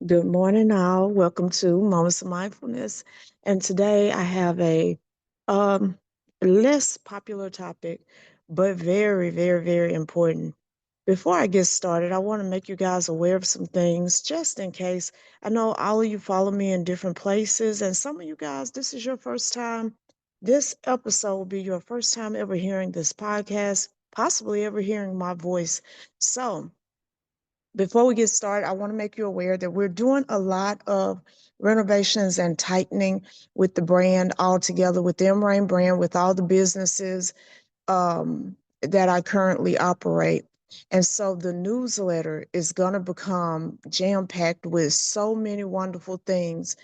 Good morning, all. Welcome to Moments of Mindfulness. And today I have a um, less popular topic, but very, very, very important. Before I get started, I want to make you guys aware of some things just in case. I know all of you follow me in different places, and some of you guys, this is your first time. This episode will be your first time ever hearing this podcast, possibly ever hearing my voice. So, before we get started, I want to make you aware that we're doing a lot of renovations and tightening with the brand all together, with the M-Rain brand, with all the businesses that I currently operate. And so the newsletter is going to become jam-packed with so many wonderful things.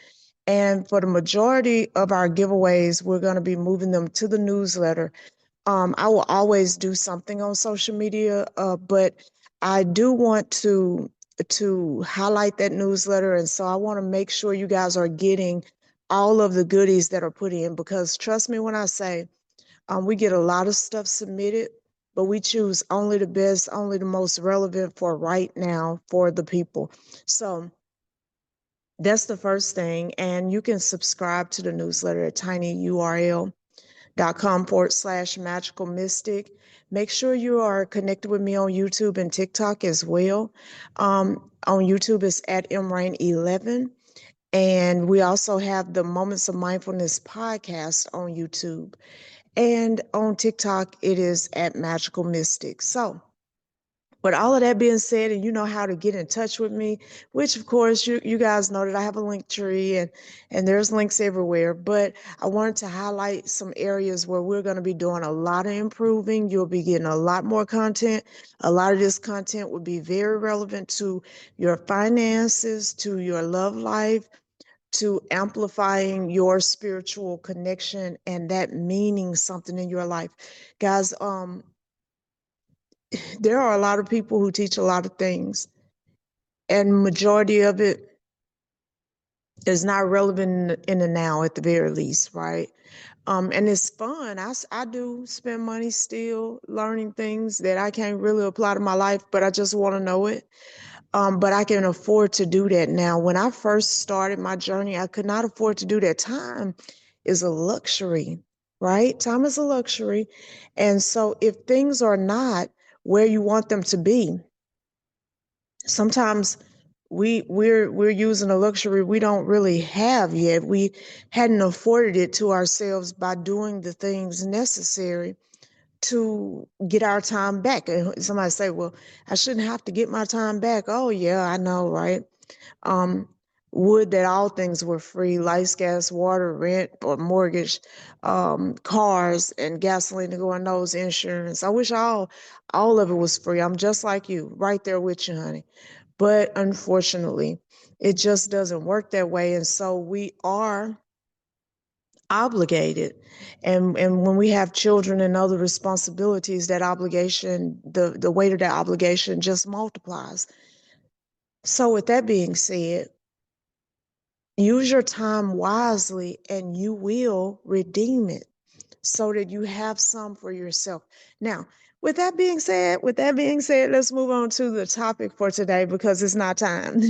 And for the majority of our giveaways, we're going to be moving them to the newsletter. I will always do something on social media, but I do want to highlight that newsletter, and so I want to make sure you guys are getting all of the goodies that are put in. Because trust me when I say, we get a lot of stuff submitted, but we choose only the best, only the most relevant for right now for the people. So that's the first thing, and you can subscribe to the newsletter at tinyurl.com/magical mystic. Make sure you are connected with me on YouTube and TikTok as well. On YouTube, it's at mrain11. And we also have the Moments of Mindfulness podcast on YouTube. And on TikTok, it is at Magical Mystic. So, with all of that being said, and you know how to get in touch with me, which of course you guys know that I have a link tree and there's links everywhere. But I wanted to highlight some areas where we're going to be doing a lot of improving. You'll be getting a lot more content. A lot of this content will be very relevant to your finances, to your love life, to amplifying your spiritual connection and that meaning something in your life. Guys, there are a lot of people who teach a lot of things, and majority of it is not relevant in the now at the very least, right? And it's fun. I do spend money still learning things that I can't really apply to my life, but I just want to know it. But I can afford to do that now. When I first started my journey, I could not afford to do that. Time is a luxury, right? Time is a luxury. And so if things are not where you want them to be, sometimes we're using a luxury we don't really have yet. We hadn't afforded it to ourselves by doing the things necessary to get our time back. And somebody say, well, I shouldn't have to get my time back. Oh yeah, I know, right? um Would that all things were free: lights, gas, water, rent, or mortgage, cars and gasoline to go on those, insurance. I wish all of it was free. I'm just like you, right there with you, honey. But unfortunately, it just doesn't work that way. And so we are obligated. And when we have children and other responsibilities, that obligation, the weight of that obligation just multiplies. So with that being said, use your time wisely and you will redeem it so that you have some for yourself. Now, with that being said, let's move on to the topic for today because it's not time.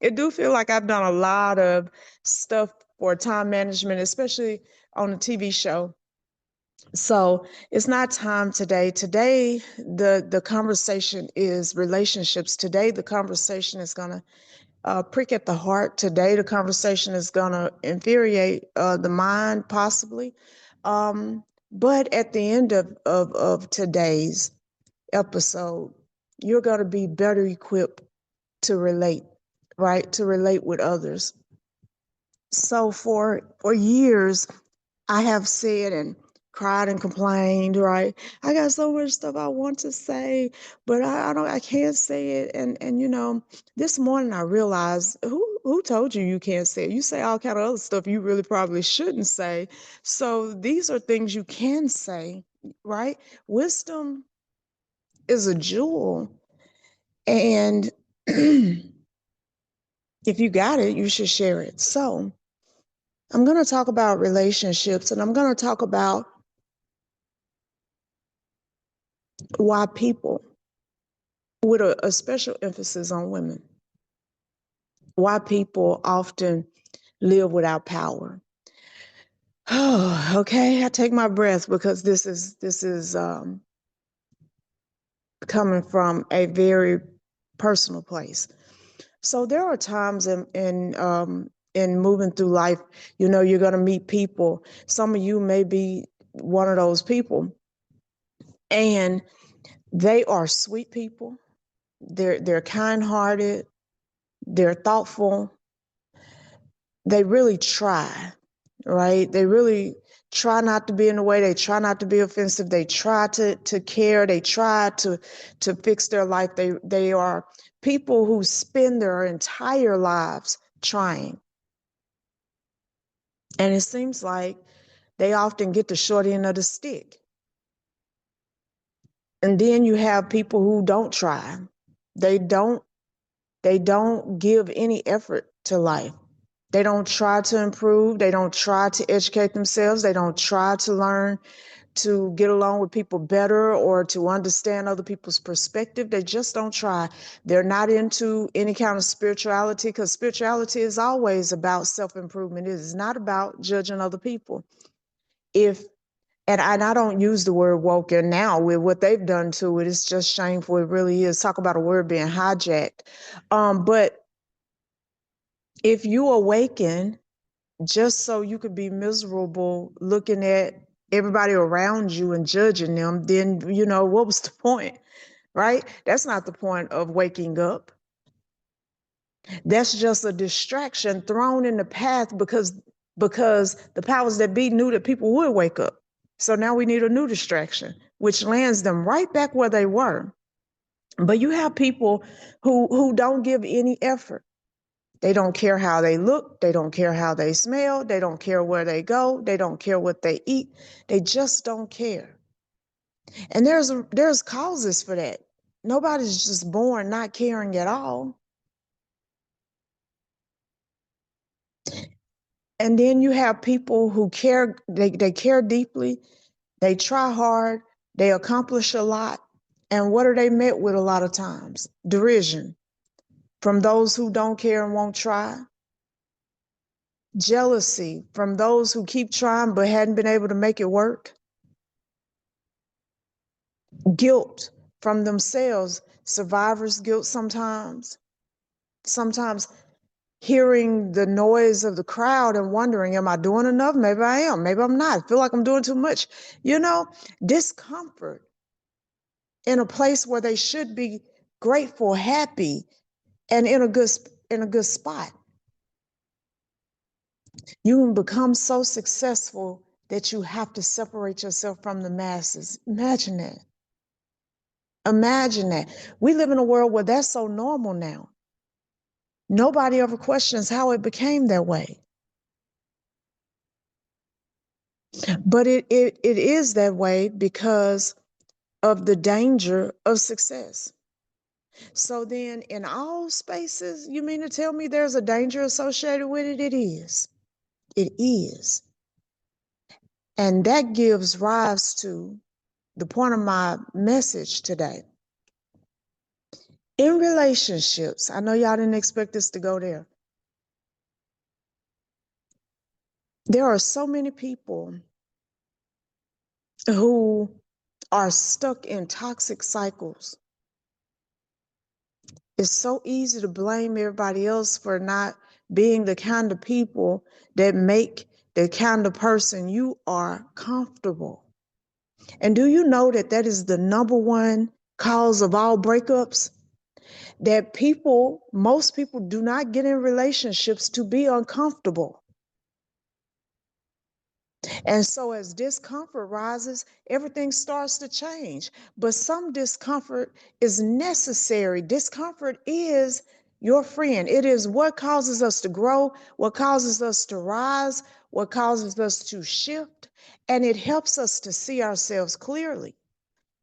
It do feel like I've done a lot of stuff for time management, especially on the TV show. So it's not time today. Today, the conversation is relationships. Today, the conversation is gonna prick at the heart. Today, the conversation is gonna infuriate the mind, possibly. But at the end of today's episode, you're gonna be better equipped to relate, right? To relate with others. So for years, I have said and cried and complained, right? I got so much stuff I want to say, but I can't say it. And this morning I realized who told you you can't say it? You say all kind of other stuff you really probably shouldn't say. So these are things you can say, right? Wisdom is a jewel. And if you got it, you should share it. So I'm going to talk about relationships, and I'm going to talk about why people, with a special emphasis on women, why people often live without power. Oh, okay. I take my breath because this is coming from a very personal place. So there are times in moving through life, you know, you're going to meet people. Some of you may be one of those people, and they are sweet people. They're kind-hearted. They're thoughtful. They really try, right? They really try not to be in the way. They try not to be offensive. They try to care. They try to fix their life. They are people who spend their entire lives trying. And it seems like they often get the short end of the stick. And then you have people who don't try. They don't they don't give any effort to life. They don't try to improve. They don't try to educate themselves. They don't try to learn to get along with people better or to understand other people's perspective. They just don't try. They're not into any kind of spirituality because spirituality is always about self-improvement. It is not about judging other people. If and I don't use the word woke, and now with what they've done to it, it's just shameful. It really is. Talk about a word being hijacked. But if you awaken just so you could be miserable looking at everybody around you and judging them, then, you know, what was the point, right? That's not the point of waking up. That's just a distraction thrown in the path because the powers that be knew that people would wake up. So now we need a new distraction, which lands them right back where they were. But you have people who don't give any effort. They don't care how they look. They don't care how they smell. They don't care where they go. They don't care what they eat. They just don't care. And there's causes for that. Nobody's just born not caring at all. And then you have people who care, they care deeply, they try hard, they accomplish a lot. And what are they met with a lot of times? Derision from those who don't care and won't try. Jealousy from those who keep trying but hadn't been able to make it work. Guilt from themselves, survivor's guilt sometimes. Sometimes hearing the noise of the crowd and wondering, am I doing enough? Maybe I am, maybe I'm not. I feel like I'm doing too much. You know, discomfort in a place where they should be grateful, happy, and in a good spot. You can become so successful that you have to separate yourself from the masses. Imagine that. Imagine that. We live in a world where that's so normal now. Nobody ever questions how it became that way. But it is that way because of the danger of success. So then in all spaces, you mean to tell me there's a danger associated with it? It is. It is. And that gives rise to the point of my message today. In relationships, I know y'all didn't expect us to go there. There are so many people who are stuck in toxic cycles. It's so easy to blame everybody else for not being the kind of people that make the kind of person you are comfortable. And do you know that that is the number one cause of all breakups? That most people do not get in relationships to be uncomfortable. And so as discomfort rises, everything starts to change. But some discomfort is necessary. Discomfort is your friend. It is what causes us to grow, what causes us to rise, what causes us to shift, and it helps us to see ourselves clearly.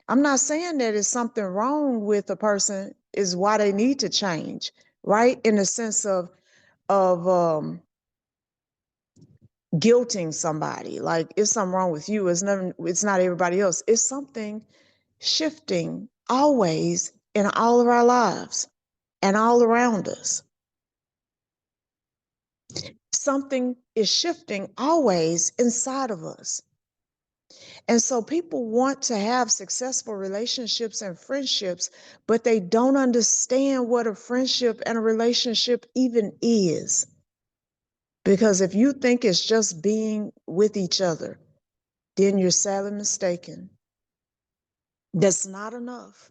I'm not saying that it's something wrong with a person is why they need to change, right? In the sense of guilting somebody like it's something wrong with you. It's not everybody else. It's something shifting always in all of our lives and all around us. Something is shifting always inside of us. And so people want to have successful relationships and friendships, but they don't understand what a friendship and a relationship even is. Because if you think it's just being with each other, then you're sadly mistaken. That's not enough.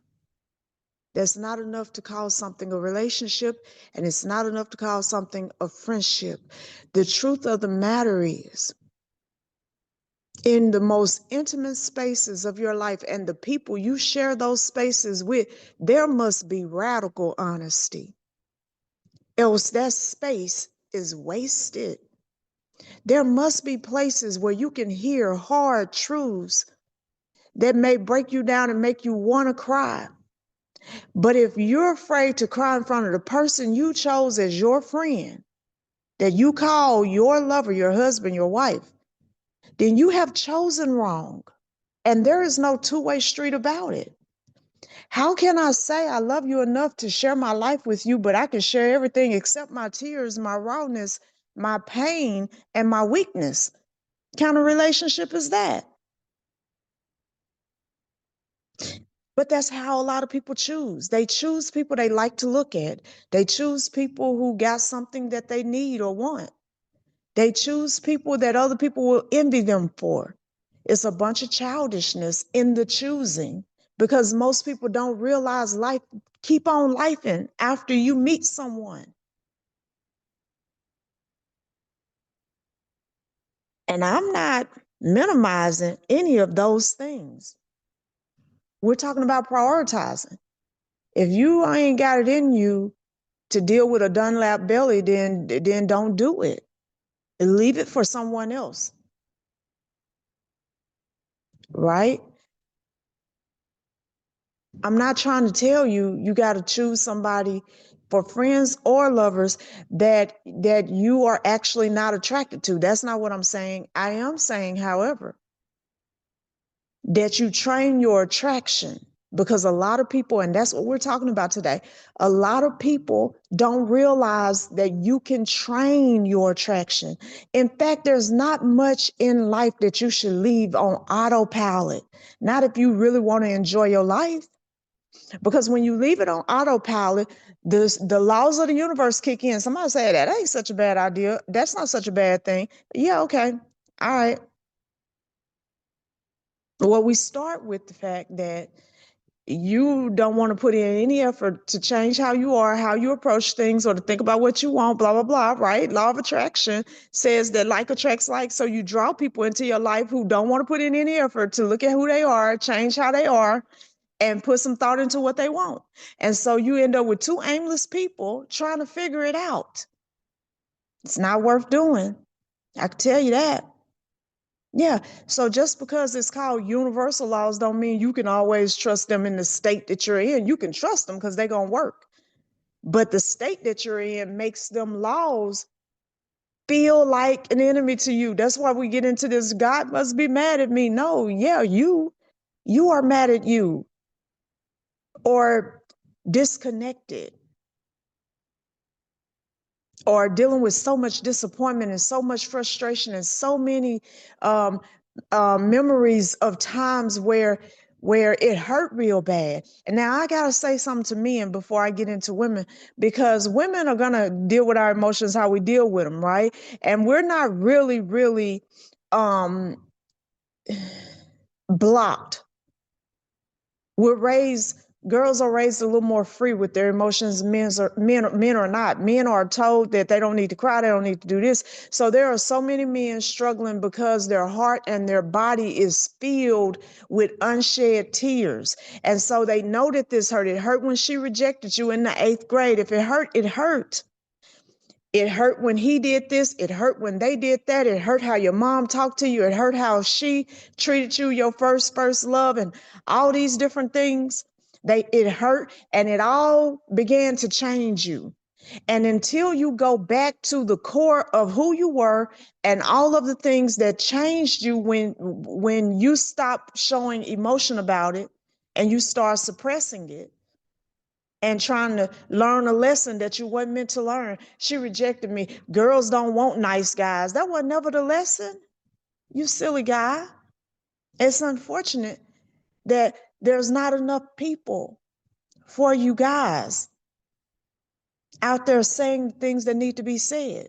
That's not enough to call something a relationship, and it's not enough to call something a friendship. The truth of the matter is, in the most intimate spaces of your life and the people you share those spaces with, there must be radical honesty. Else that space is wasted. There must be places where you can hear hard truths that may break you down and make you want to cry. But if you're afraid to cry in front of the person you chose as your friend, that you call your lover, your husband, your wife, then you have chosen wrong. And there is no two-way street about it. How can I say I love you enough to share my life with you, but I can share everything except my tears, my rawness, my pain, and my weakness? What kind of relationship is that? But that's how a lot of people choose. They choose people they like to look at. They choose people who got something that they need or want. They choose people that other people will envy them for. It's a bunch of childishness in the choosing because most people don't realize life keep on lifing after you meet someone. And I'm not minimizing any of those things. We're talking about prioritizing. If you ain't got it in you to deal with a Dunlap belly, then don't do it. Leave it for someone else, right? I'm not trying to tell you you got to choose somebody for friends or lovers that you are actually not attracted to. That's not what I'm saying. I am saying, however, that you train your attraction because a lot of people, and that's what we're talking about today, a lot of people don't realize that you can train your attraction. In fact, there's not much in life that you should leave on autopilot, not if you really want to enjoy your life. Because when you leave it on autopilot, the laws of the universe kick in. Somebody say that ain't such a bad idea. That's not such a bad thing. Yeah, okay. All right. Well, we start with the fact that you don't want to put in any effort to change how you are, how you approach things, or to think about what you want, blah, blah, blah, right? Law of attraction says that like attracts like. So you draw people into your life who don't want to put in any effort to look at who they are, change how they are, and put some thought into what they want. And so you end up with two aimless people trying to figure it out. It's not worth doing. I can tell you that. Yeah. So just because it's called universal laws don't mean you can always trust them in the state that you're in. You can trust them because they're going to work. But the state that you're in makes them laws feel like an enemy to you. That's why we get into this God must be mad at me. No, yeah, you are mad at you or disconnected or dealing with so much disappointment and so much frustration and so many um, memories of times where it hurt real bad. And now I gotta say something to men before I get into women, because women are gonna deal with our emotions how we deal with them, right? And we're not really um, blocked. We're raised, girls are raised a little more free with their emotions. Men are not. Men are told that they don't need to cry, they don't need to do this. So there are so many men struggling because their heart and their body is filled with unshed tears. And so they know that this hurt. It hurt when she rejected you in the eighth grade. If it hurt, it hurt. It hurt when he did this. It hurt when they did that. It hurt how your mom talked to you. It hurt how she treated you, your first love, and all these different things. It hurt, and it all began to change you. And until you go back to the core of who you were and all of the things that changed you when you stop showing emotion about it and you start suppressing it, and trying to learn a lesson that you weren't meant to learn. She rejected me. Girls don't want nice guys. That was never the lesson. You silly guy. It's unfortunate that there's not enough people for you guys out there saying things that need to be said.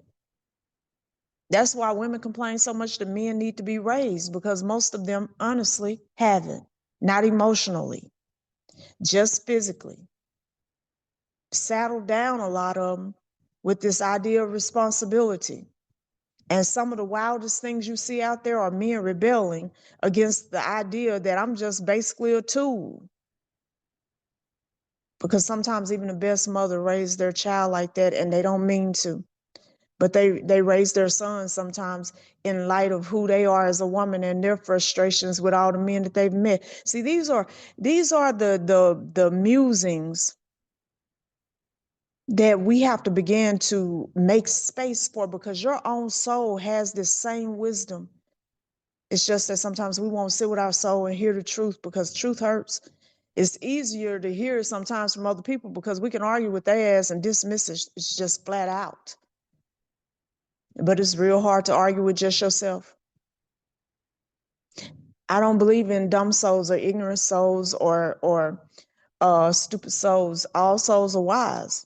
That's why women complain so much that men need to be raised, because most of them honestly haven't. Not emotionally, just physically. Saddled down, a lot of them, with this idea of responsibility. And some of the wildest things you see out there are men rebelling against the idea that I'm just basically a tool. Because sometimes even the best mother raised their child like that, and they don't mean to. But they raise their sons sometimes in light of who they are as a woman and their frustrations with all the men that they've met. See, these are the musings that we have to begin to make space for, because your own soul has this same wisdom. It's just that sometimes we won't sit with our soul and hear the truth, because truth hurts. It's easier to hear it sometimes from other people because we can argue with their ass and dismiss it. It's just flat out. But it's real hard to argue with just yourself. I don't believe in dumb souls or ignorant souls or stupid souls. All souls are wise,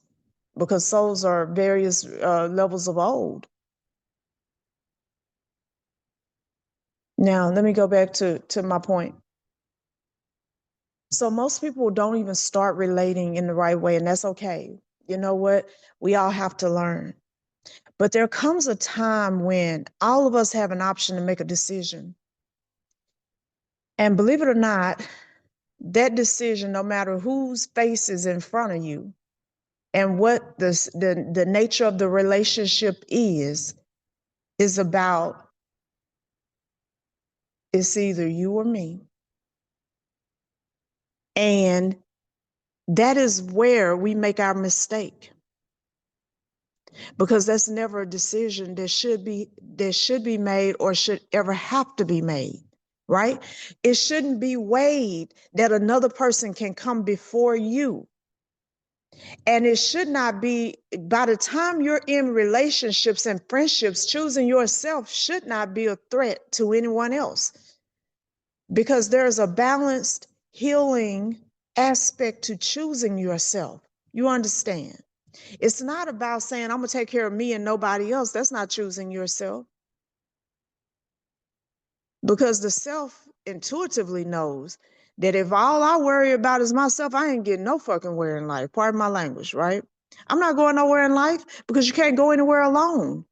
because souls are various levels of old. Now, let me go back to my point. So most people don't even start relating in the right way, and that's okay. You know what? We all have to learn. But there comes a time when all of us have an option to make a decision. And believe it or not, that decision, no matter whose face is in front of you and what the nature of the relationship is about, it's either you or me. And that is where we make our mistake, because that's never a decision that should be made or should ever have to be made, right? It shouldn't be weighed that another person can come before you. And it should not be, by the time you're in relationships and friendships, choosing yourself should not be a threat to anyone else, because there's a balanced healing aspect to choosing yourself. You understand? It's not about saying, I'm going to take care of me and nobody else. That's not choosing yourself. Because the self intuitively knows that if all I worry about is myself, I ain't getting no fucking where in life. Pardon my language, right? I'm not going nowhere in life, because you can't go anywhere alone.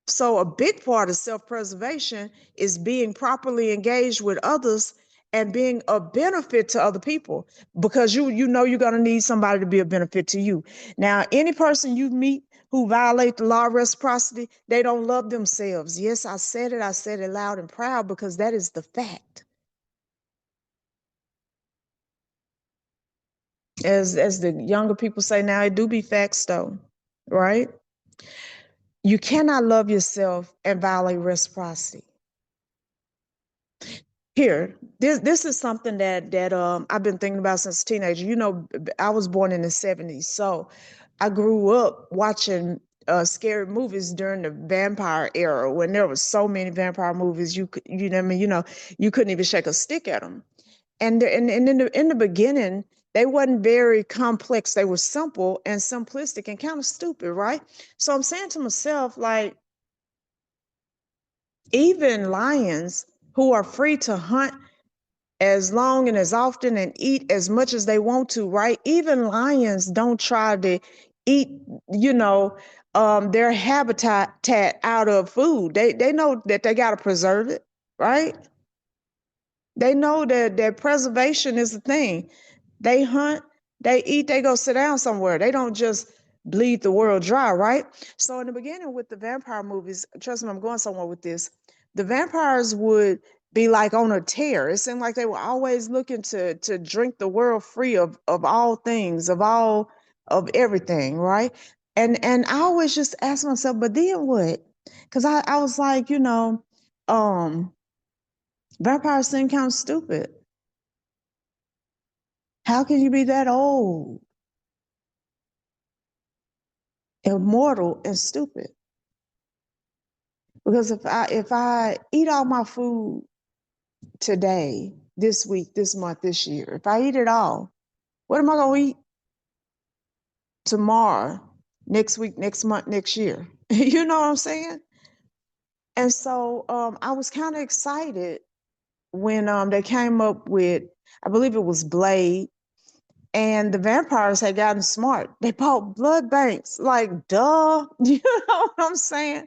So a big part of self-preservation is being properly engaged with others and being a benefit to other people, because you know you're going to need somebody to be a benefit to you. Now, any person you meet who violate the law of reciprocity, they don't love themselves. Yes, I said it loud and proud, because that is the fact. As the younger people say now, it do be facts though, right? You cannot love yourself and violate reciprocity. Here, this is something that I've been thinking about since a teenager. You know, I was born in the 70s, so I grew up watching scary movies during the vampire era, when there was so many vampire movies. You know what I mean, you couldn't even shake a stick at them. And in the beginning, they wasn't very complex. They were simple and simplistic and kind of stupid, right? So I'm saying to myself, like, even lions who are free to hunt as long and as often and eat as much as they want to, right? Even lions don't try to eat, you know, their habitat out of food. They know that they got to preserve it, right? They know that preservation is the thing. They hunt, they eat, they go sit down somewhere. They don't just bleed the world dry, right? So in the beginning with the vampire movies, trust me, I'm going somewhere with this. The vampires would be like on a tear. It seemed like they were always looking to drink the world free of all things, of everything, right? And I always just ask myself, but then what? Because I was like, vampires seem kind of stupid. How can you be that old, immortal, and stupid? Because if I eat all my food today, this week, this month, this year, if I eat it all, what am I going to eat tomorrow, next week, next month, next year? You know what I'm saying? And so I was kind of excited when they came up with, I believe it was Blade, and the vampires had gotten smart. They bought blood banks. Like, duh. You know what I'm saying?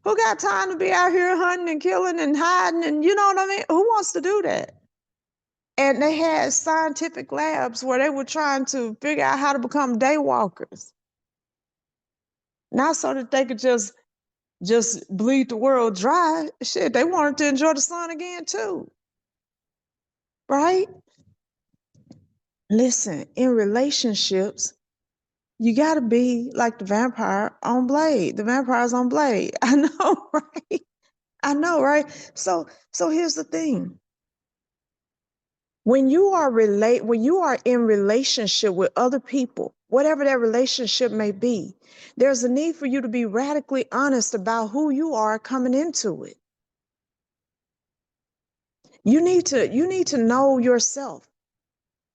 Who got time to be out here hunting and killing and hiding? And you know what I mean? Who wants to do that? And they had scientific labs where they were trying to figure out how to become daywalkers. Not so that they could just bleed the world dry. Shit, they wanted to enjoy the sun again too. Right? Listen, in relationships, you got to be like the vampire on Blade. The vampire's on Blade. I know, right? I know, right? So here's the thing. When you are in relationship with other people, whatever that relationship may be, there's a need for you to be radically honest about who you are coming into it. You need to know yourself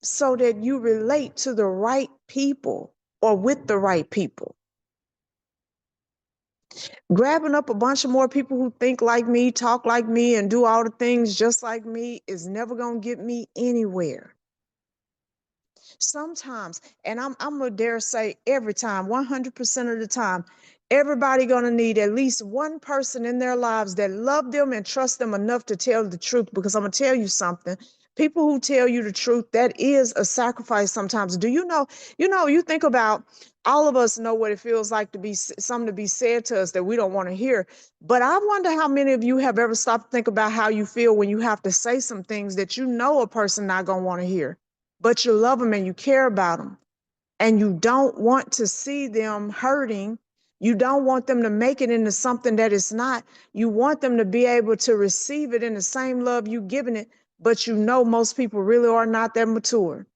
so that you relate to the right people or with the right people. Grabbing up a bunch of more people who think like me, talk like me, and do all the things just like me is never going to get me anywhere. Sometimes, and I'm gonna dare say every time, 100% of the time, everybody gonna need at least one person in their lives that love them and trust them enough to tell the truth. Because I'm gonna tell you something. People who tell you the truth, that is a sacrifice sometimes. Do you know, you think about, all of us know what it feels like to be something to be said to us that we don't want to hear. But I wonder how many of you have ever stopped to think about how you feel when you have to say some things that you know a person not gonna want to hear, but you love them and you care about them and you don't want to see them hurting. You don't want them to make it into something that it's not. You want them to be able to receive it in the same love you've given it, but you know most people really are not that mature.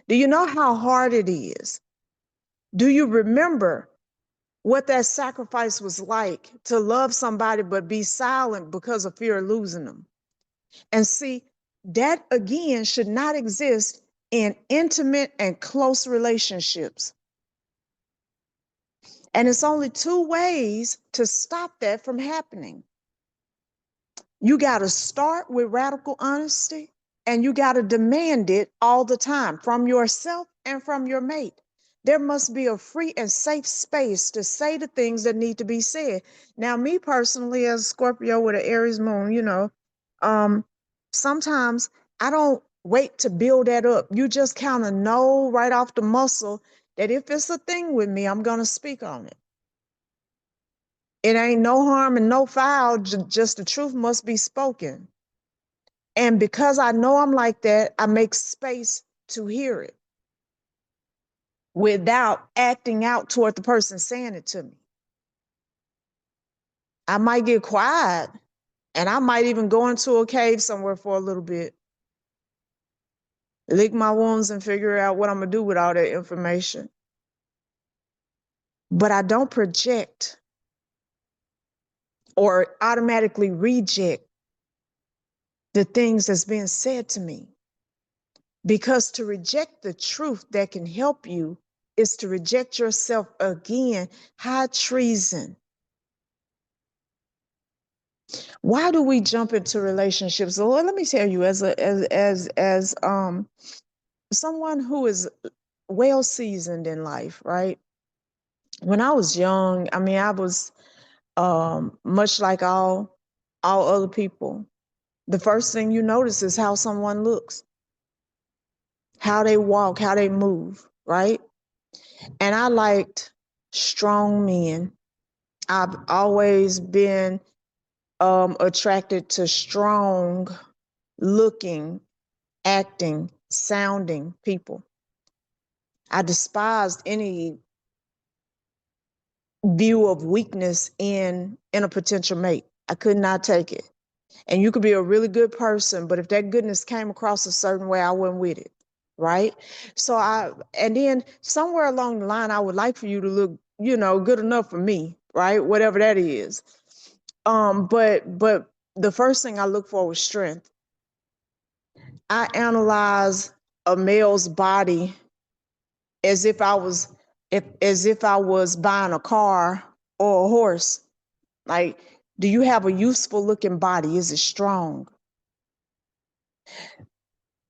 Do you know how hard it is? Do you remember what that sacrifice was like to love somebody but be silent because of fear of losing them? And see, that again should not exist in intimate and close relationships. And it's only two ways to stop that from happening. You got to start with radical honesty, and you got to demand it all the time from yourself and from your mate. There must be a free and safe space to say the things that need to be said. Now, me personally, as a Scorpio with an Aries moon, um, sometimes I don't wait to build that up. You just kind of know right off the muscle that if it's a thing with me, I'm going to speak on it. It ain't no harm and no foul, just the truth must be spoken. And because I know I'm like that, I make space to hear it without acting out toward the person saying it to me. I might get quiet and I might even go into a cave somewhere for a little bit, lick my wounds and figure out what I'm going to do with all that information. But I don't project or automatically reject the things that's being said to me. Because to reject the truth that can help you is to reject yourself again. High treason. Why do we jump into relationships? Well, let me tell you, as someone who is well seasoned in life, right? When I was young, I mean, I was much like all other people. The first thing you notice is how someone looks, how they walk, how they move, right? And I liked strong men. I've always been attracted to strong looking, acting, sounding people. I despised any view of weakness in a potential mate. I could not take it. And you could be a really good person, but if that goodness came across a certain way, I wasn't with it. right? And then somewhere along the line, I would like for you to look, good enough for me, right? Whatever that is. But the first thing I look for was strength. I analyze a male's body as if I was as if I was buying a car or a horse. Like, do you have a useful looking body? Is it strong?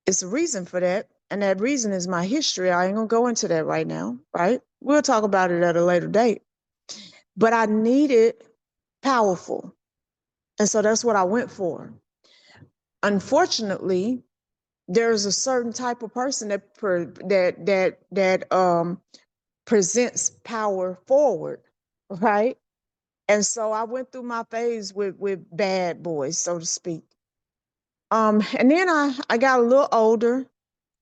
It's a reason for that. And that reason is my history. I ain't gonna go into that right now, right? We'll talk about it at a later date. But I needed powerful. And so that's what I went for. Unfortunately, there's a certain type of person that presents power forward, right? And so I went through my phase with bad boys, so to speak. And then I got a little older,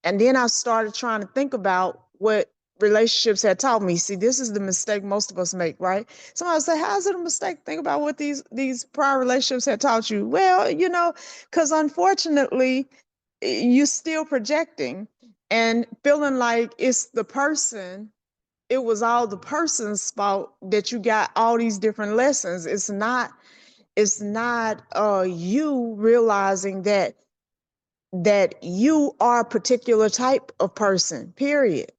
and then I started trying to think about what relationships had taught me. See, this is the mistake most of us make, right? Somebody say, "How is it a mistake? Think about what these prior relationships had taught you." Well, because unfortunately, you're still projecting and feeling like it's the person. It was all the person's fault that you got all these different lessons. It's not. It's not you realizing that you are a particular type of person, period.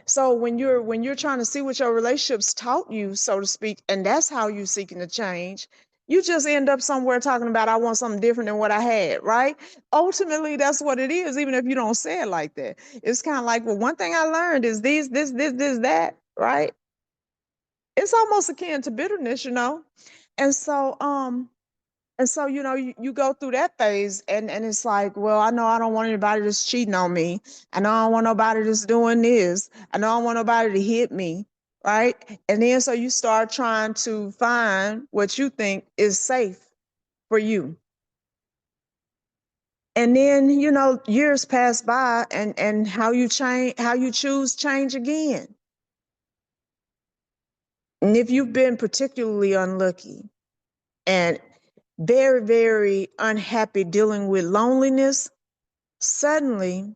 So when you're trying to see what your relationships taught you, so to speak, and that's how you're seeking to change, you just end up somewhere talking about, I want something different than what I had, right? Ultimately, that's what it is, even if you don't say it like that. It's kind of like, well, one thing I learned is this, that, right? It's almost akin to bitterness. And so you go through that phase, and it's like, well, I know I don't want anybody that's cheating on me. I know I don't want nobody that's doing this. I know I don't want nobody to hit me, right? And then so you start trying to find what you think is safe for you. And then, years pass by, and how you choose change again. And if you've been particularly unlucky and very, very unhappy dealing with loneliness, suddenly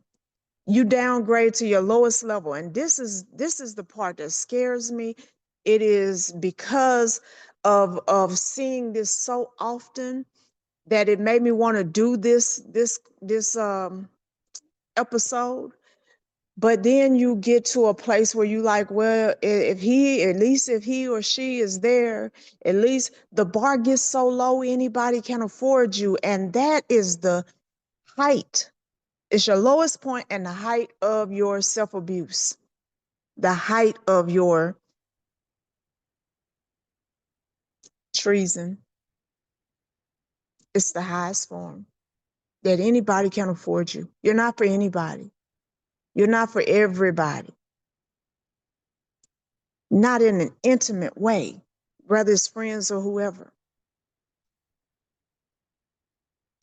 you downgrade to your lowest level. And this is the part that scares me. It is because of seeing this so often that it made me want to do this episode. But then you get to a place where you like, well, at least if he or she is there, at least the bar gets so low anybody can afford you. And that is the height. It's your lowest point and the height of your self-abuse, the height of your treason. It's the highest form that anybody can afford you. You're not for anybody. You're not for everybody. Not in an intimate way, whether it's friends or whoever.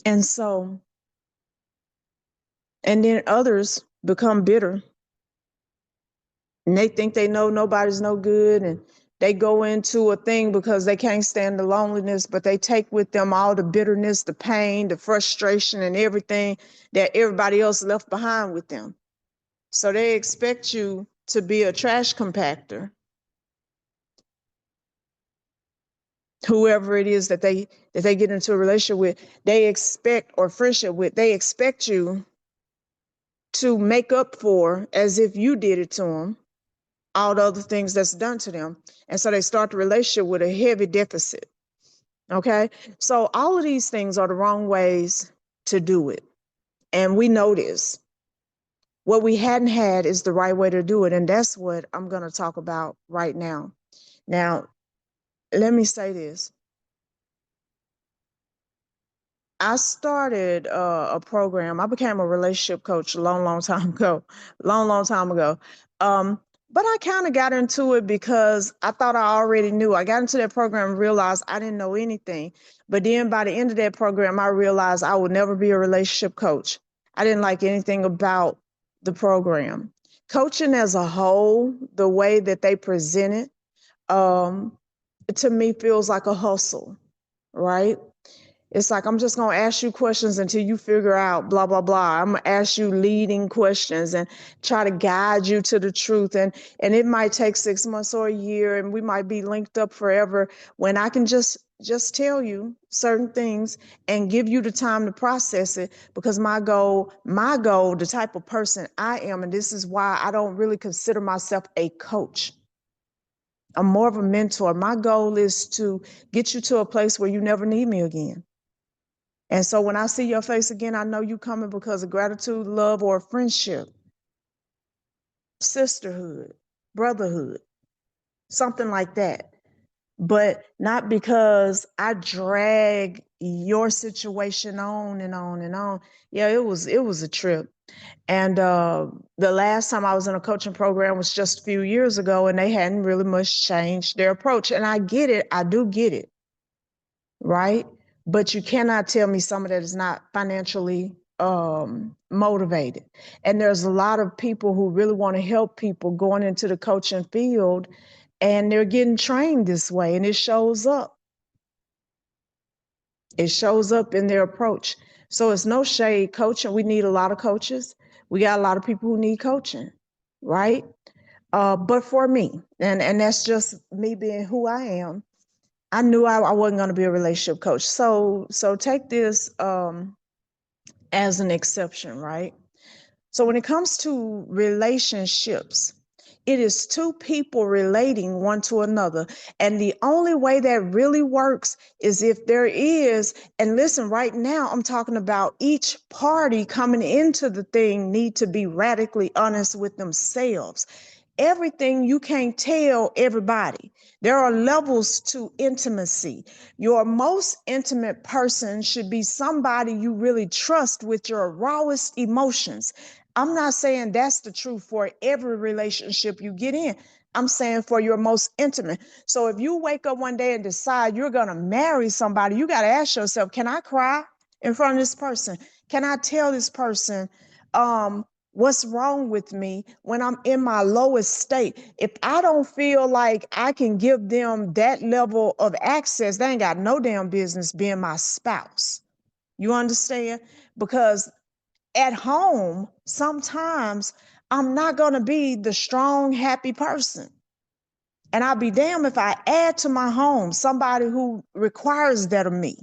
And so, and then others become bitter, and they think they know nobody's no good, and they go into a thing because they can't stand the loneliness, but they take with them all the bitterness, the pain, the frustration, and everything that everybody else left behind with them. So they expect you to be a trash compactor, whoever it is that they get into a relationship with, they expect, or friendship with, they expect you to make up for, as if you did it to them, all the other things that's done to them. And so they start the relationship with a heavy deficit. Okay. So all of these things are the wrong ways to do it. And we know this. What we hadn't had is the right way to do it. And that's what I'm going to talk about right now. Now, let me say this. I started a program. I became a relationship coach a long, long time ago. Long time ago. But I kind of got into it because I thought I already knew. I got into that program and realized I didn't know anything. But then by the end of that program, I realized I would never be a relationship coach. I didn't like anything about the program. Coaching as a whole, the way that they present it, to me feels like a hustle, right? It's like, I'm just going to ask you questions until you figure out blah, blah, blah. I'm going to ask you leading questions and try to guide you to the truth. And it might take 6 months or a year, and we might be linked up forever, when I can just tell you certain things and give you the time to process it. Because my goal, the type of person I am, and this is why I don't really consider myself a coach. I'm more of a mentor. My goal is to get you to a place where you never need me again. And so when I see your face again, I know you coming because of gratitude, love, or friendship, sisterhood, brotherhood, something like that. But not because I drag your situation on and on and on. Yeah, it was a trip. And the last time I was in a coaching program was just a few years ago, and they hadn't really much changed their approach. And I get it. I do get it. Right? But you cannot tell me someone that is not financially motivated. And there's a lot of people who really want to help people going into the coaching field, and they're getting trained this way, and it shows up. It shows up in their approach. So it's no shade coaching. We need a lot of coaches. We got a lot of people who need coaching, right? But for me, and that's just me being who I am, I knew I wasn't going to be a relationship coach. So take this as an exception, right? So when it comes to relationships, it is two people relating one to another. And the only way that really works is if there is, and listen, right now, I'm talking about each party coming into the thing need to be radically honest with themselves. Everything you can't tell everybody. There are levels to intimacy. Your most intimate person should be somebody you really trust with your rawest emotions. I'm not saying that's the truth for every relationship you get in. I'm saying for your most intimate. So if you wake up one day and decide you're going to marry somebody, you got to ask yourself, can I cry in front of this person? Can I tell this person what's wrong with me when I'm in my lowest state? If I don't feel like I can give them that level of access, they ain't got no damn business being my spouse. You understand? Because at home, sometimes I'm not going to be the strong, happy person. And I'll be damned if I add to my home somebody who requires that of me.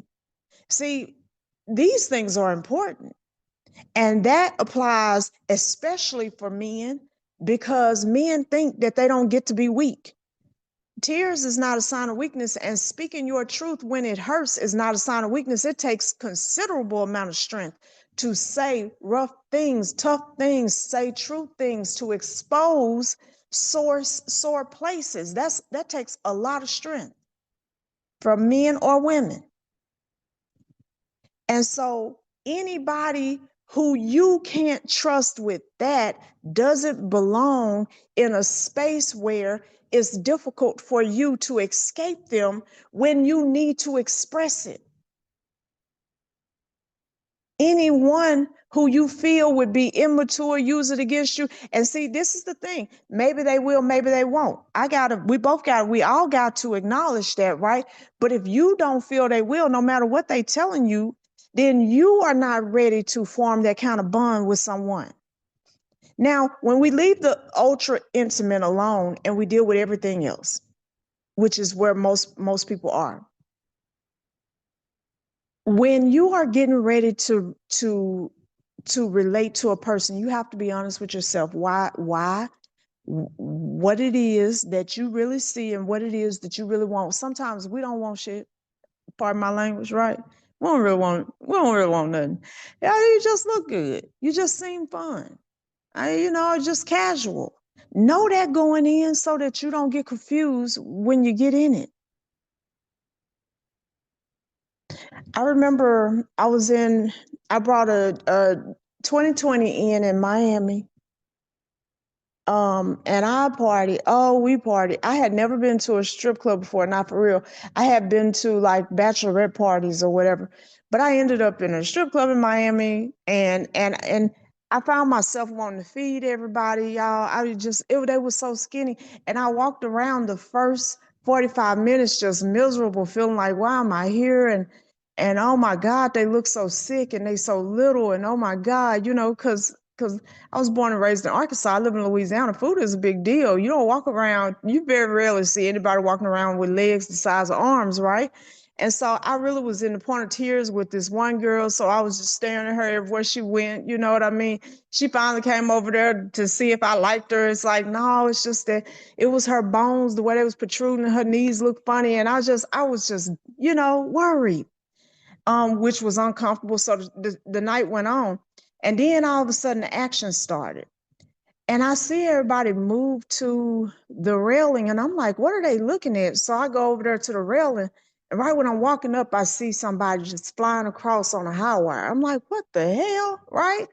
See, these things are important. And that applies especially for men, because men think that they don't get to be weak. Tears is not a sign of weakness, and speaking your truth when it hurts is not a sign of weakness. It takes considerable amount of strength to say rough things, tough things, say true things, to expose sore places. That takes a lot of strength from men or women. And so anybody who you can't trust with that doesn't belong in a space where it's difficult for you to escape them when you need to express it. Anyone who you feel would be immature, use it against you. And see, this is the thing. Maybe they will, maybe they won't. We all got to acknowledge that, right? But if you don't feel they will, no matter what they telling you, then you are not ready to form that kind of bond with someone. Now, when we leave the ultra intimate alone and we deal with everything else, which is where most people are, when you are getting ready to relate to a person, you have to be honest with yourself. Why, what it is that you really see and what it is that you really want. Sometimes we don't want shit. Pardon my language, right? We don't really want nothing. Yeah, you just look good. You just seem fun. Just casual. Know that going in so that you don't get confused when you get in it. I remember I brought a 2020 in Miami. And we party. I had never been to a strip club before, not for real. I had been to like bachelorette parties or whatever, but I ended up in a strip club in Miami, and I found myself wanting to feed everybody, y'all. They were so skinny, and I walked around the first 45 minutes just miserable, feeling like, why am I here? And oh my God, they look so sick and they so little. And oh my God, because I was born and raised in Arkansas. I live in Louisiana. Food is a big deal. You don't walk around, you very rarely see anybody walking around with legs the size of arms, right? And so I really was in the point of tears with this one girl. So I was just staring at her everywhere she went. You know what I mean? She finally came over there to see if I liked her. It's like, no, it's just that it was her bones, the way they was protruding, her knees looked funny. And I was just, worried, which was uncomfortable. So the night went on. And then all of a sudden the action started. And I see everybody move to the railing, and I'm like, what are they looking at? So I go over there to the railing, and right when I'm walking up, I see somebody just flying across on a high wire. I'm like, what the hell, right?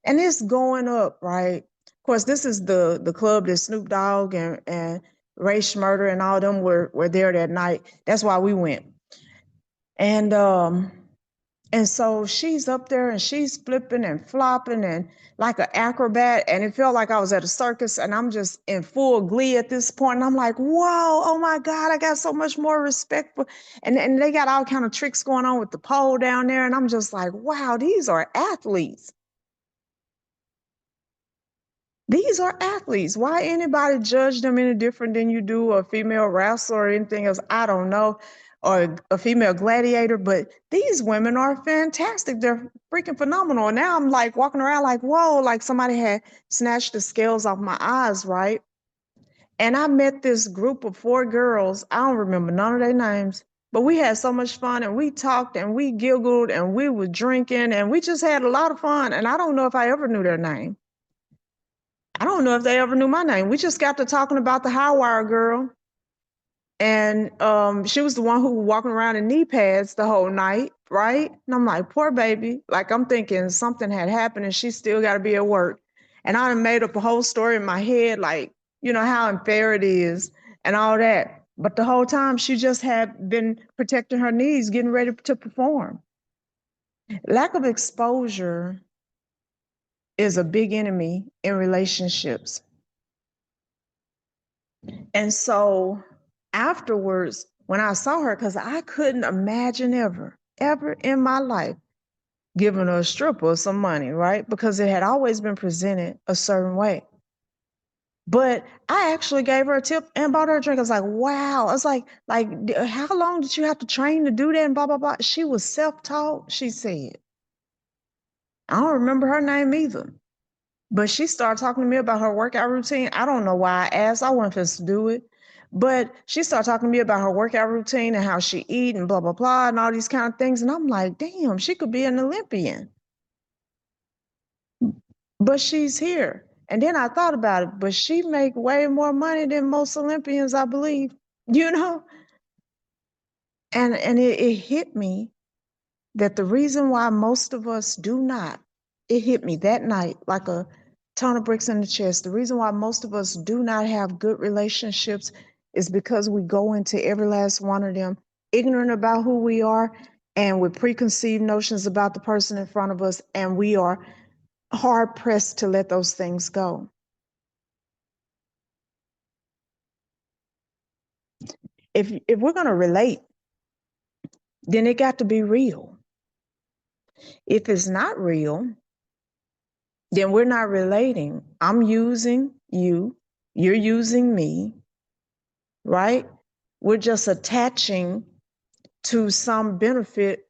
And it's going up, right? Of course, this is the club that Snoop Dogg and Ray Schmurder and all them were there that night. That's why we went. And and so she's up there and she's flipping and flopping and like an acrobat. And it felt like I was at a circus and I'm just in full glee at this point. And I'm like, whoa, oh my God, I got so much more respect for, and they got all kind of tricks going on with the pole down there. And I'm just like, wow, these are athletes. These are athletes. Why anybody judge them any different than you do a female wrestler or anything else? I don't know. Or a female gladiator, but these women are fantastic. They're freaking phenomenal. And now I'm like walking around like, whoa, like somebody had snatched the scales off my eyes, right? And I met this group of 4 girls. I don't remember none of their names, but we had so much fun and we talked and we giggled and we were drinking and we just had a lot of fun. And I don't know if I ever knew their name. I don't know if they ever knew my name. We just got to talking about the high wire girl. And she was the one who was walking around in knee pads the whole night, right? And I'm like, poor baby. Like I'm thinking something had happened and she still got to be at work. And I made up a whole story in my head, like, how unfair it is and all that. But the whole time she just had been protecting her knees, getting ready to perform. Lack of exposure is a big enemy in relationships. And so afterwards, when I saw her, because I couldn't imagine ever in my life giving a stripper some money, right? Because it had always been presented a certain way. But I actually gave her a tip and bought her a drink. I was like, wow. I was like, how long did you have to train to do that? And blah, blah, blah. She was self-taught, she said. I don't remember her name either. But she started talking to me about her workout routine. I don't know why I asked. I wanted us to do it. But she started talking to me about her workout routine and how she eat and blah, blah, blah, and all these kind of things. And I'm like, damn, she could be an Olympian. But she's here. And then I thought about it, but she make way more money than most Olympians, I believe, you know? And it hit me that the reason why most of us do not, it hit me that night like a ton of bricks in the chest. The reason why most of us do not have good relationships is because we go into every last one of them ignorant about who we are and with preconceived notions about the person in front of us, and we are hard pressed to let those things go. If we're going to relate, then it got to be real. If it's not real, then we're not relating. I'm using you, you're using me, right? We're just attaching to some benefit,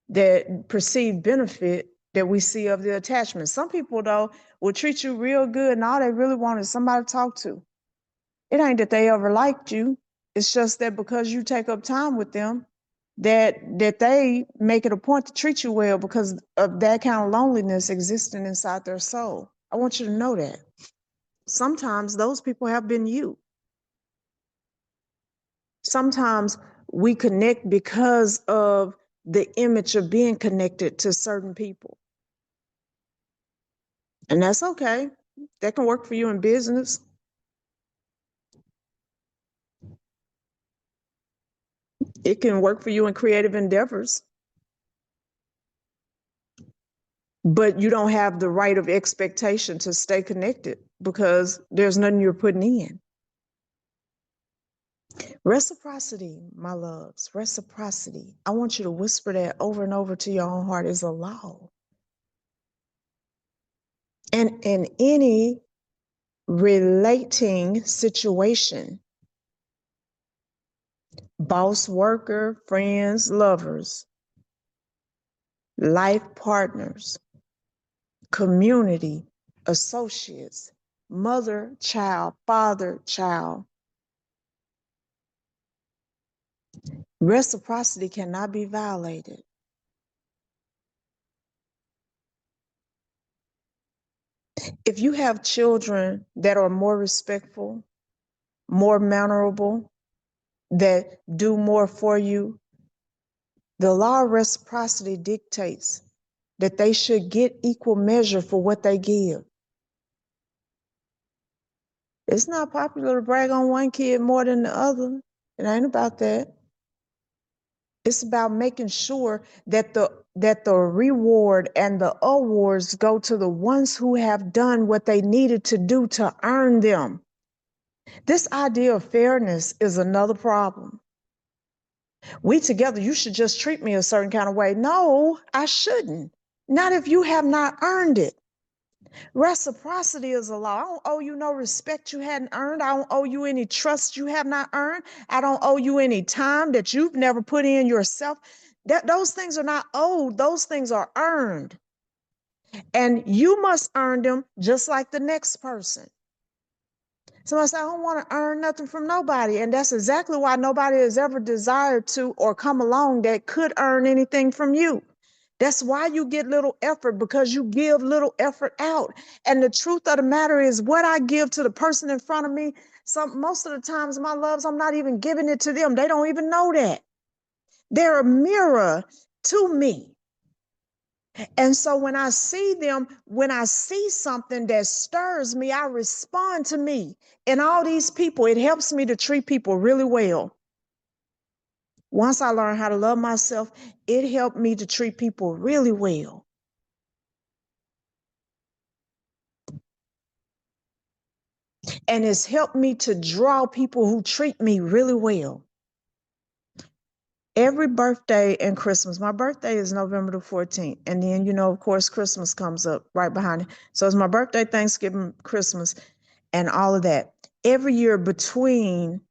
that perceived benefit that we see of the attachment. Some people, though, will treat you real good and all they really want is somebody to talk to. It ain't that they ever liked you. It's just that because you take up time with them, that they make it a point to treat you well because of that kind of loneliness existing inside their soul. I want you to know that. Sometimes those people have been you. Sometimes we connect because of the image of being connected to certain people. And that's okay. That can work for you in business. It can work for you in creative endeavors. But you don't have the right of expectation to stay connected because there's nothing you're putting in. Reciprocity, my loves, reciprocity. I want you to whisper that over and over to your own heart is a law. And in any relating situation, boss, worker, friends, lovers, life partners, community, associates, mother, child, father, child, reciprocity cannot be violated. If you have children that are more respectful, more mannerable, that do more for you, the law of reciprocity dictates that they should get equal measure for what they give. It's not popular to brag on one kid more than the other. It ain't about that. It's about making sure that the reward and the awards go to the ones who have done what they needed to do to earn them. This idea of fairness is another problem. We together, you should just treat me a certain kind of way. No, I shouldn't. Not if you have not earned it. Reciprocity is a law. I don't owe you no respect you hadn't earned. I don't owe you any trust you have not earned. I don't owe you any time that you've never put in yourself. Those things are not owed. Those things are earned. And you must earn them just like the next person. Somebody say, I don't want to earn nothing from nobody. And that's exactly why nobody has ever desired to or come along that could earn anything from you. That's why you get little effort, because you give little effort out. And the truth of the matter is, what I give to the person in front of me, most of the times, my loves, I'm not even giving it to them. They don't even know that. They're a mirror to me. And so when I see them, when I see something that stirs me, I respond to me. And all these people, it helps me to treat people really well. Once I learned how to love myself, it helped me to treat people really well. And it's helped me to draw people who treat me really well. Every birthday and Christmas, my birthday is November the 14th. And then, you know, of course, Christmas comes up right behind it. So it's my birthday, Thanksgiving, Christmas, and all of that. Every year between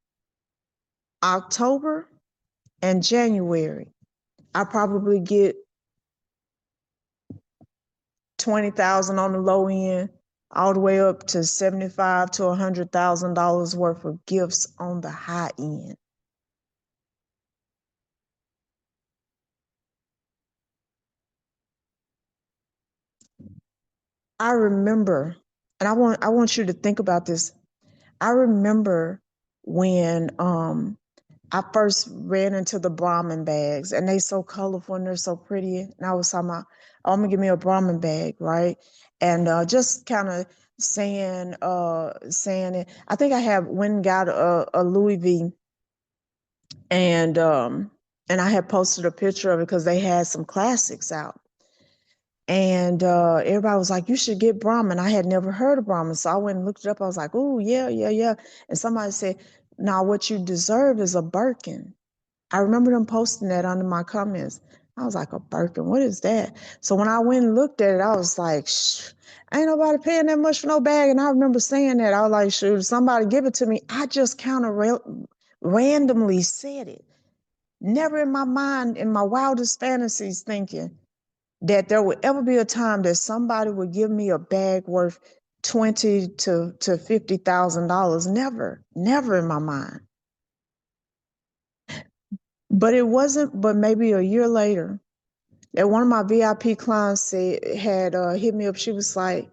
October and January, I probably get 20,000 on the low end, all the way up to 75 to $100,000 worth of gifts on the high end. I remember, and I want you to think about this. I remember when I first ran into the Brahmin bags, and they so colorful and they're so pretty. And I was talking about, oh, I'm gonna give me a Brahmin bag, right? And just kind of saying it. I think I have went and got a Louis V, and I had posted a picture of it because they had some classics out. And everybody was like, you should get Brahmin. I had never heard of Brahmin. So I went and looked it up. I was like, oh, yeah, yeah, yeah. And somebody said, now what you deserve is a Birkin. I remember them posting that under my comments. I was like, a Birkin, what is that? So when I went and looked at it, I was like, shh, ain't nobody paying that much for no bag. And I remember saying that. I was like, shoot, somebody give it to me. I just kind of randomly said it. Never in my mind, in my wildest fantasies, thinking that there would ever be a time that somebody would give me a bag worth $20,000 to $50,000. Never, never in my mind. But it wasn't, but maybe a year later, that one of my VIP clients had hit me up. She was like,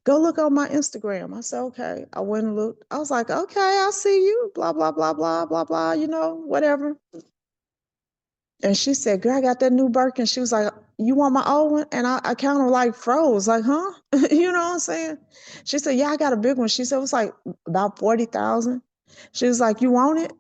go look on my Instagram. I said, okay. I went and looked. I was like, okay, I see you, blah, blah, blah, blah, blah, blah, you know, whatever. And she said, girl, I got that new Birkin. She was like, you want my old one? And I kind of like froze, like, huh? You know what I'm saying? She said, yeah, I got a big one. She said, it was like about 40,000. She was like, you want it?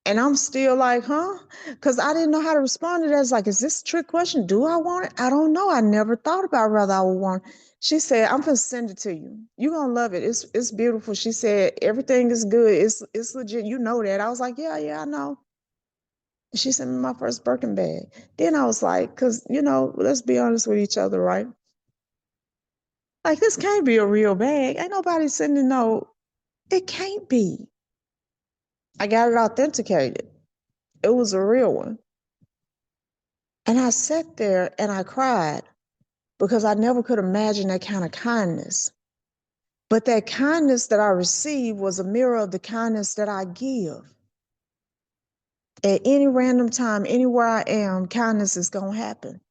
And I'm still like, huh? Because I didn't know how to respond to that. It's like, is this a trick question? Do I want it? I don't know. I never thought about whether I would want it. She said, I'm gonna send it to you. You're gonna love it. It's beautiful. She said, everything is good. It's legit. You know that. I was like, yeah, I know. She sent me my first Birkin bag. Then I was like, because, let's be honest with each other, right? Like, this can't be a real bag. Ain't nobody sending no, it can't be. I got it authenticated. It was a real one. And I sat there and I cried because I never could imagine that kind of kindness. But that kindness that I received was a mirror of the kindness that I give. At any random time, anywhere I am, kindness is going to happen.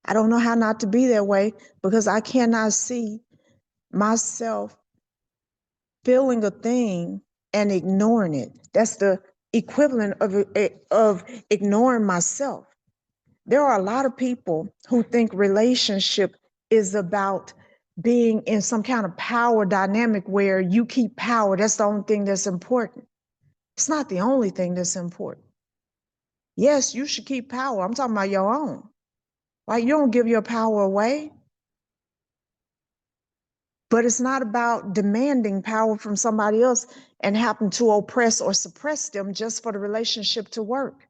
I don't know how not to be that way because I cannot see myself feeling a thing and ignoring it. That's the equivalent of ignoring myself. There are a lot of people who think relationship is about being in some kind of power dynamic where you keep power. That's the only thing that's important. It's not the only thing that's important. Yes, you should keep power. I'm talking about your own. Right? You don't give your power away. But it's not about demanding power from somebody else and happen to oppress or suppress them just for the relationship to work.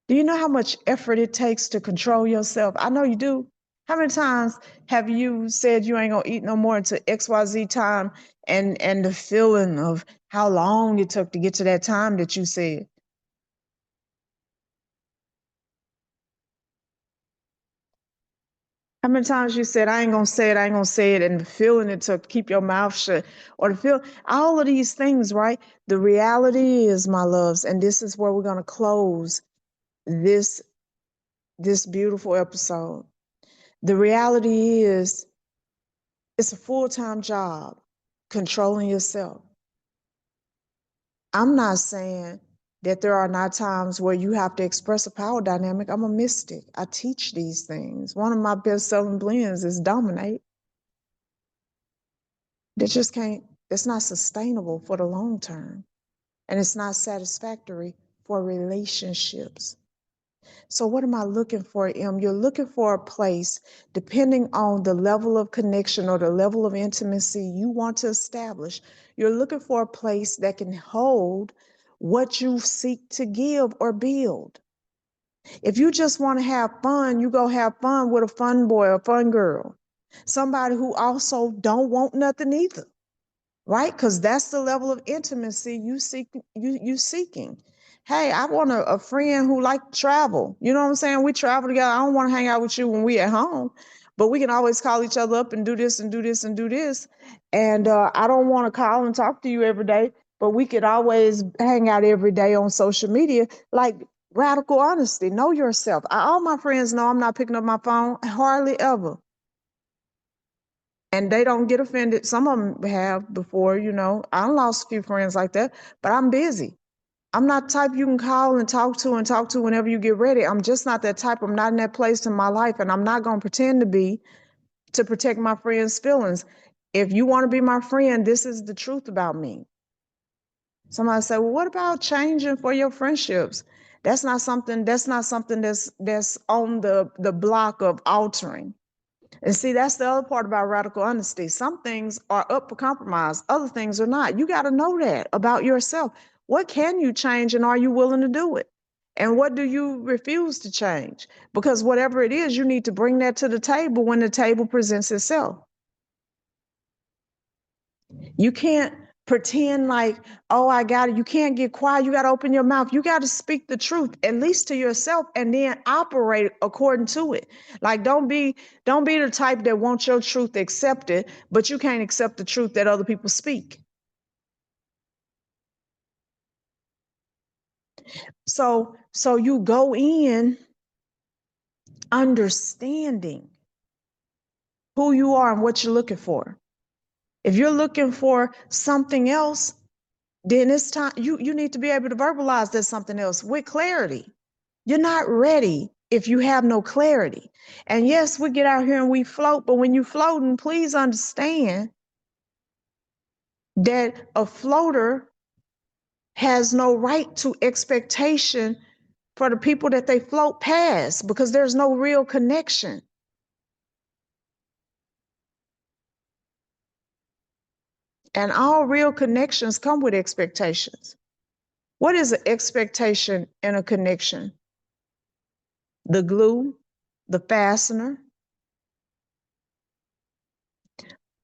Do you know how much effort it takes to control yourself? I know you do. How many times have you said you ain't gonna eat no more until XYZ time and the feeling of how long it took to get to that time that you said? How many times you said, I ain't gonna say it, I ain't gonna say it, and the feeling it took to keep your mouth shut, or the feel, all of these things, right? The reality is, my loves, and this is where we're gonna close this this beautiful episode. The reality is, it's a full-time job controlling yourself. I'm not saying that there are not times where you have to express a power dynamic. I'm a mystic. I teach these things. One of my best-selling blends is Dominate. That just can't, it's not sustainable for the long term. And it's not satisfactory for relationships. So what am I looking for, Em? You're looking for a place, depending on the level of connection or the level of intimacy you want to establish, you're looking for a place that can hold what you seek to give or build. If you just want to have fun, you go have fun with a fun boy or fun girl. Somebody who also don't want nothing either, right? Because that's the level of intimacy you seeking. Hey, I want a friend who like to travel. You know what I'm saying? We travel together. I don't want to hang out with you when we at home, but we can always call each other up and do this and do this and do this. And I don't want to call and talk to you every day, but we could always hang out every day on social media. Like radical honesty. Know yourself. All my friends know I'm not picking up my phone hardly ever. And they don't get offended. Some of them have before, I lost a few friends like that, but I'm busy. I'm not the type you can call and talk to whenever you get ready. I'm just not that type. I'm not in that place in my life, and I'm not going to pretend to be to protect my friends' feelings. If you want to be my friend, this is the truth about me. Somebody say, well, what about changing for your friendships? That's not something that's on the block of altering. And see, that's the other part about radical honesty. Some things are up for compromise, other things are not. You got to know that about yourself. What can you change, and are you willing to do it? And what do you refuse to change? Because whatever it is, you need to bring that to the table when the table presents itself. You can't pretend like, oh, I got it. You can't get quiet. You got to open your mouth. You got to speak the truth, at least to yourself, and then operate according to it. Like, don't be the type that wants your truth accepted, but you can't accept the truth that other people speak. So you go in understanding who you are and what you're looking for. If you're looking for something else, then it's time you need to be able to verbalize that something else with clarity. You're not ready if you have no clarity. And yes, we get out here and we float, but when you're floating, please understand that a floater has no right to expectation for the people that they float past because there's no real connection. And all real connections come with expectations. What is an expectation in a connection? The glue, the fastener.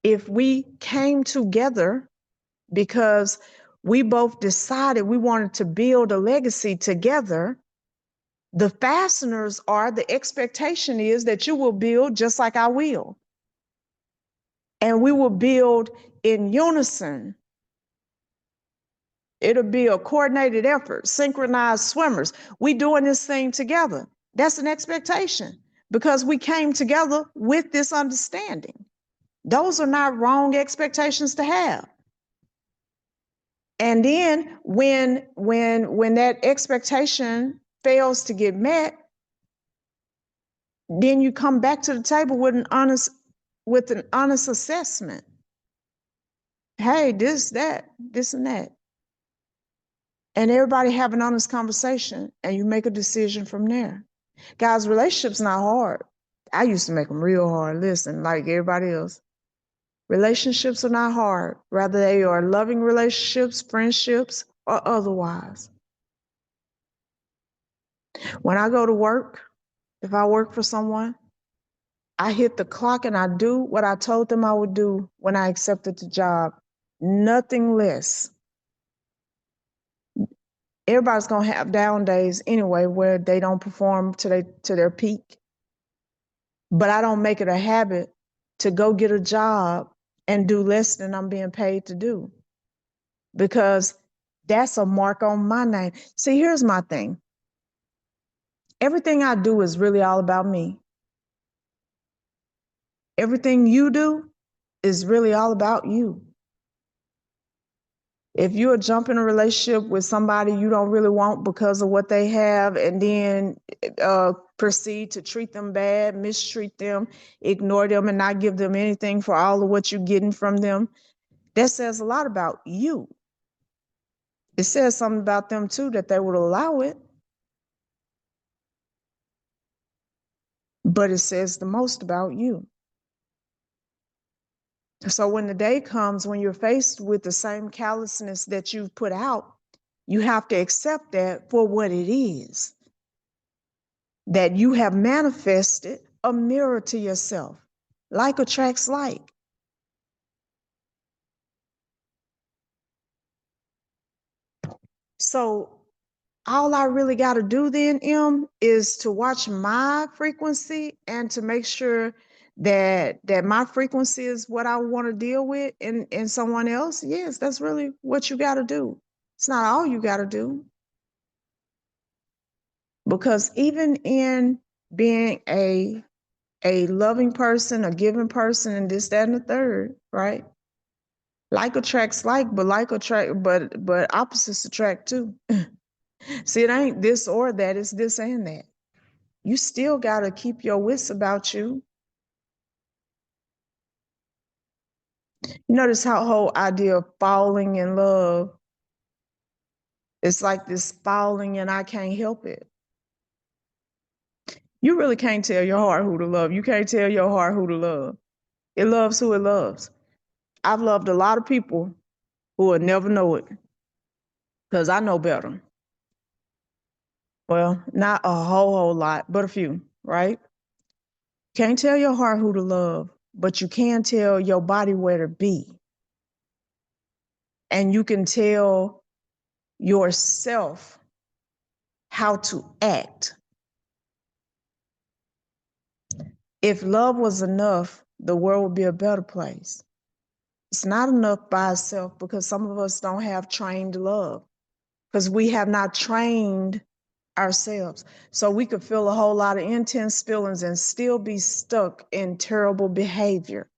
If we came together because we both decided we wanted to build a legacy together, the fasteners are the expectation is that you will build just like I will. And we will build in unison. It'll be a coordinated effort, synchronized swimmers. We doing this thing together. That's an expectation because we came together with this understanding. Those are not wrong expectations to have. And then when that expectation fails to get met, then you come back to the table with an honest assessment. Hey, this and that. And everybody have an honest conversation and you make a decision from there. Guys, relationships not hard. I used to make them real hard. Listen, like everybody else. Relationships are not hard. Rather, they are loving relationships, friendships, or otherwise. When I go to work, if I work for someone, I hit the clock and I do what I told them I would do when I accepted the job. Nothing less. Everybody's gonna have down days anyway where they don't perform to their peak. But I don't make it a habit to go get a job and do less than I'm being paid to do, because that's a mark on my name. See, here's my thing. Everything I do is really all about me. Everything you do is really all about you. If you're jumping a relationship with somebody you don't really want because of what they have, and then proceed to treat them bad, mistreat them, ignore them, and not give them anything for all of what you're getting from them, that says a lot about you. It says something about them too, that they would allow it. But it says the most about you. So when the day comes when you're faced with the same callousness that you've put out, you have to accept that for what it is. That you have manifested a mirror to yourself. Like attracts like. So all I really got to do then, is to watch my frequency and to make sure that my frequency is what I want to deal with in someone else. Yes, that's really what you got to do. It's not all you got to do. Because even in being a loving person, a giving person, and this, that, and the third, right? Like attracts like, but opposites attract too. See, it ain't this or that, it's this and that. You still got to keep your wits about you. You notice how whole idea of falling in love, it's like this falling and I can't help it. You really can't tell your heart who to love. You can't tell your heart who to love. It loves who it loves. I've loved a lot of people who will never know it because I know better. Well, not a whole lot, but a few, right? Can't tell your heart who to love, but you can tell your body where to be. And you can tell yourself how to act. If love was enough, the world would be a better place. It's not enough by itself because some of us don't have trained love because we have not trained ourselves. So we could feel a whole lot of intense feelings and still be stuck in terrible behavior.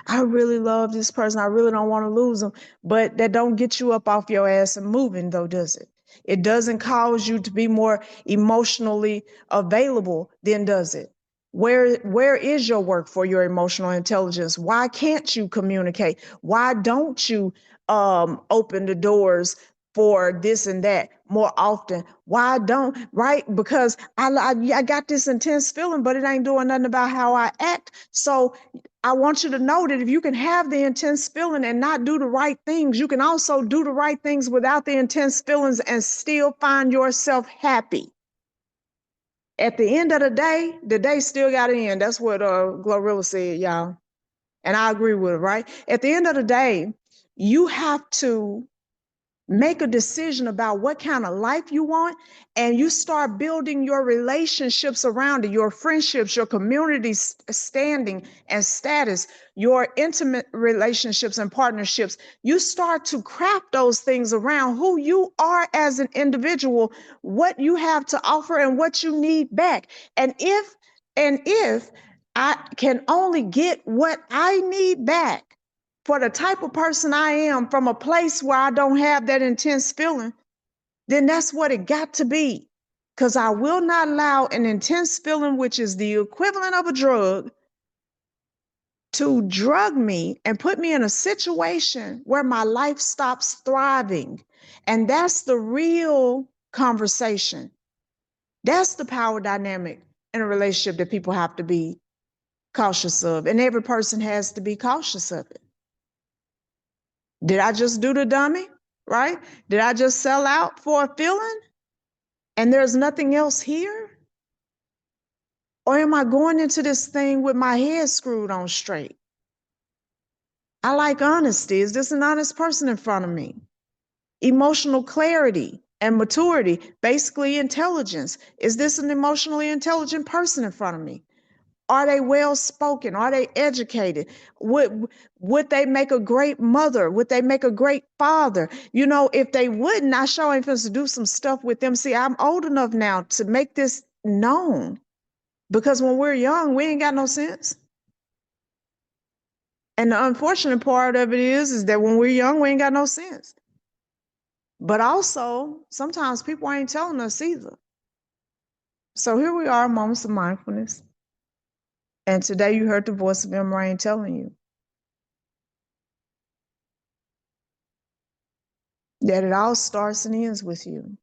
I really love this person. I really don't want to lose them. But that don't get you up off your ass and moving though, does it? It doesn't cause you to be more emotionally available, then does it? Where is your work for your emotional intelligence? Why can't you communicate? Why don't you open the doors for this and that more often. Why don't, right? Because I got this intense feeling, but it ain't doing nothing about how I act. So I want you to know that if you can have the intense feeling and not do the right things, you can also do the right things without the intense feelings and still find yourself happy. At the end of the day still got to end. That's what Glorilla said, y'all. And I agree with it, right? At the end of the day, you have to make a decision about what kind of life you want, and you start building your relationships around it, your friendships, your community standing and status, your intimate relationships and partnerships. You start to craft those things around who you are as an individual, what you have to offer and what you need back. And if I can only get what I need back for the type of person I am from a place where I don't have that intense feeling, then that's what it got to be. Because I will not allow an intense feeling, which is the equivalent of a drug, to drug me and put me in a situation where my life stops thriving. And that's the real conversation. That's the power dynamic in a relationship that people have to be cautious of. And every person has to be cautious of it. Did I just do the dummy? Right? Did I just sell out for a feeling and there's nothing else here? Or am I going into this thing with my head screwed on straight? I like honesty. Is this an honest person in front of me? Emotional clarity and maturity, basically intelligence. Is this an emotionally intelligent person in front of me? Are they well spoken? Are they educated? Would they make a great mother? Would they make a great father? You know, if they wouldn't, I sure ain't supposed to do some stuff with them. See, I'm old enough now to make this known, because when we're young, we ain't got no sense. And the unfortunate part of it is that when we're young, we ain't got no sense. But also, sometimes people ain't telling us either. So here we are, moments of mindfulness. And today you heard the voice of Emma telling you that it all starts and ends with you.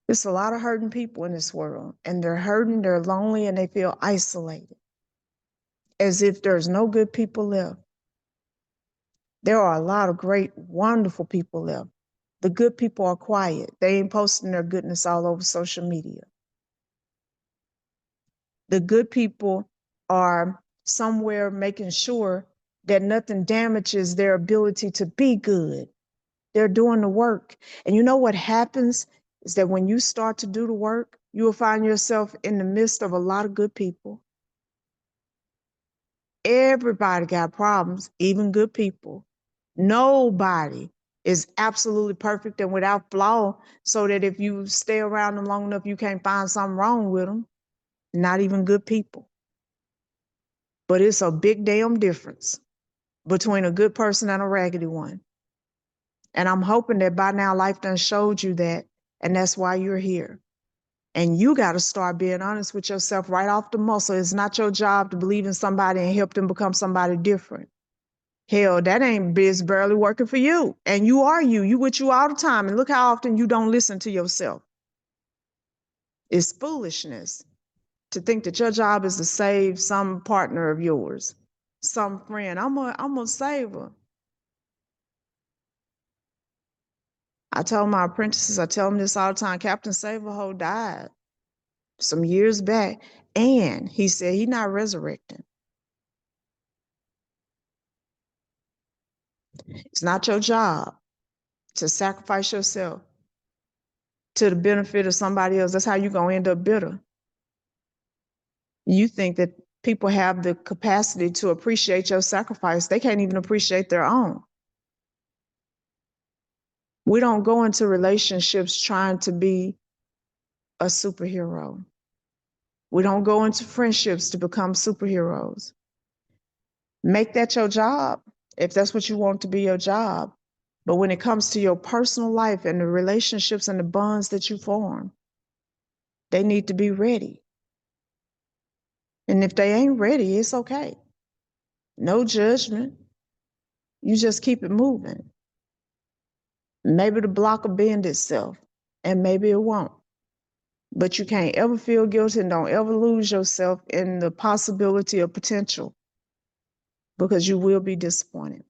There's a lot of hurting people in this world, and they're hurting, they're lonely, and they feel isolated, as if there's no good people left. There are a lot of great, wonderful people left. The good people are quiet. They ain't posting their goodness all over social media. The good people are somewhere making sure that nothing damages their ability to be good. They're doing the work. And you know what happens is that when you start to do the work, you will find yourself in the midst of a lot of good people. Everybody got problems, even good people. Nobody is absolutely perfect and without flaw, so that if you stay around them long enough, you can't find something wrong with them. Not even good people. But it's a big damn difference between a good person and a raggedy one. And I'm hoping that by now life done showed you that, and that's why you're here. And you got to start being honest with yourself right off the muscle. It's not your job to believe in somebody and help them become somebody different. Hell, that ain't biz barely working for you. And you are you. You with you all the time. And look how often you don't listen to yourself. It's foolishness to think that your job is to save some partner of yours, some friend. I'm gonna save her. I tell my apprentices, I tell them this all the time. Captain Saverho died some years back, and he said he's not resurrecting. It's not your job to sacrifice yourself to the benefit of somebody else. That's how you're going to end up bitter. You think that people have the capacity to appreciate your sacrifice. They can't even appreciate their own. We don't go into relationships trying to be a superhero. We don't go into friendships to become superheroes. Make that your job if that's what you want to be your job. But when it comes to your personal life and the relationships and the bonds that you form, they need to be ready. And if they ain't ready, it's okay. No judgment. You just keep it moving. Maybe the block will bend itself, and maybe it won't. But you can't ever feel guilty, and don't ever lose yourself in the possibility of potential, because you will be disappointed.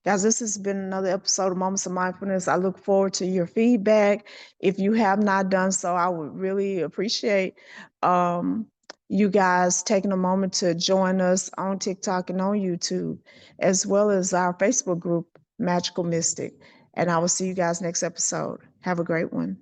Guys, this has been another episode of Moments of Mindfulness. I look forward to your feedback. If you have not done so, I would really appreciate um, you guys taking a moment to join us on TikTok and on YouTube, as well as our Facebook group, Magical Mystic. And I will see you guys next episode. Have a great one.